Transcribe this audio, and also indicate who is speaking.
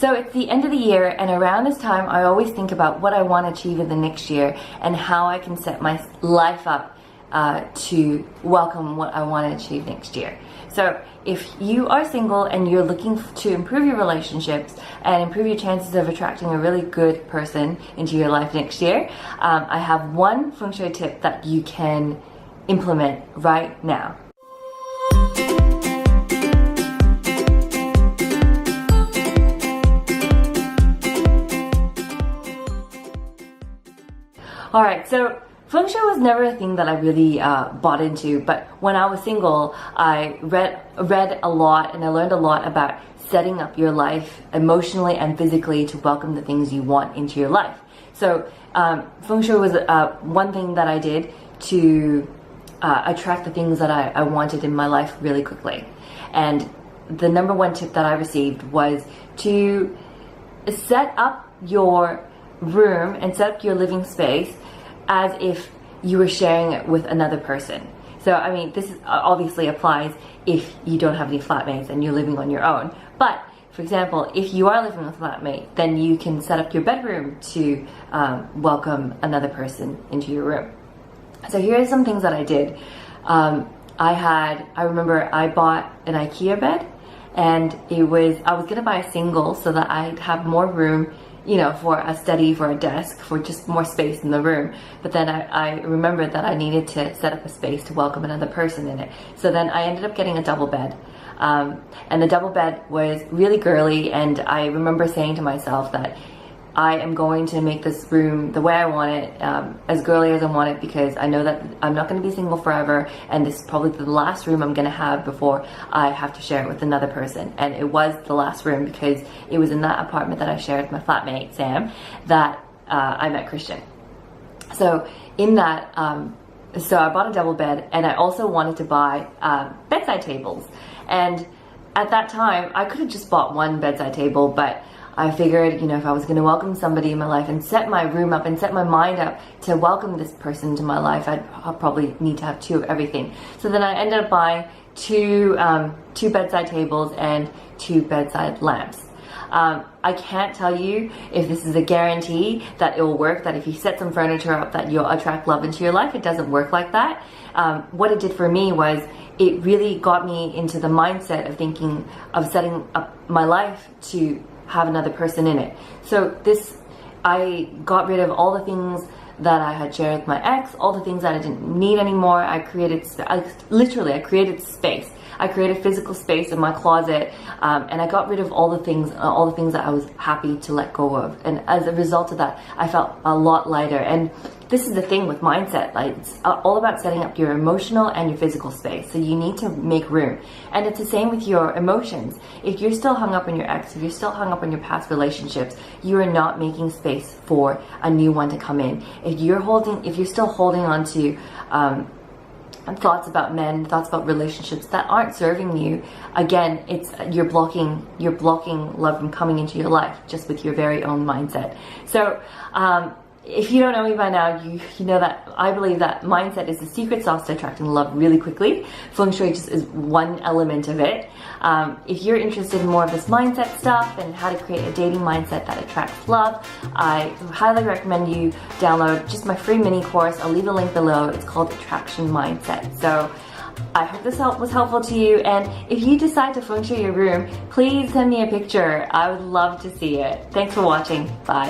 Speaker 1: So it's the end of the year, and around this time I always think about what I want to achieve in the next year and how I can set my life up to welcome what I want to achieve next year. So if you are single and you're looking to improve your relationships and improve your chances of attracting a really good person into your life next year, I have one Feng Shui tip that you can implement right now. Alright, so Feng Shui was never a thing that I really bought into, but when I was single, I read a lot and I learned a lot about setting up your life emotionally and physically to welcome the things you want into your life. So Feng Shui was one thing that I did to attract the things that I wanted in my life really quickly. And the number one tip that I received was to set up your room and set up your living space as if you were sharing it with another person. So I mean, this obviously applies if you don't have any flatmates and you're living on your own. But for example, if you are living with a flatmate, then you can set up your bedroom to welcome another person into your room. So here are some things that I did. I remember I bought an IKEA bed, and I was gonna buy a single so that I'd have more room, you know, for a study, for a desk, for just more space in the room. But then I remembered that I needed to set up a space to welcome another person in it. So then I ended up getting a double bed. And the double bed was really girly, and I remember saying to myself that I am going to make this room the way I want it, as girly as I want it, because I know that I'm not going to be single forever, and this is probably the last room I'm going to have before I have to share it with another person. And it was the last room because it was in that apartment that I shared with my flatmate, Sam, that I met Christian. So in that, so I bought a double bed, and I also wanted to buy bedside tables. And at that time, I could have just bought one bedside table, but I figured, you know, if I was going to welcome somebody in my life and set my room up and set my mind up to welcome this person into my life, I'd probably need to have two of everything. So then I ended up buying two bedside tables and two bedside lamps. I can't tell you if this is a guarantee that it will work, that if you set some furniture up that you'll attract love into your life. It doesn't work like that. What it did for me was it really got me into the mindset of thinking of setting up my life to have another person in it. So I got rid of all the things that I had shared with my ex, all the things that I didn't need anymore. I created space. I created physical space in my closet, and I got rid of all the things that I was happy to let go of. And as a result of that, I felt a lot lighter. And this is the thing with mindset, like it's all about setting up your emotional and your physical space. So you need to make room. And it's the same with your emotions. If you're still hung up on your ex, if you're still hung up on your past relationships, you are not making space for a new one to come in. If you're still holding on to thoughts about men, thoughts about relationships that aren't serving you, again, you're blocking love from coming into your life just with your very own mindset. So if you don't know me by now, you know that I believe that mindset is the secret sauce to attracting love really quickly. Feng Shui just is one element of it. If you're interested in more of this mindset stuff and how to create a dating mindset that attracts love, I highly recommend you download just my free mini course. I'll leave a link below. It's called Attraction Mindset. So I hope this was helpful to you, and if you decide to Feng Shui your room, please send me a picture. I would love to see it. Thanks for watching. Bye.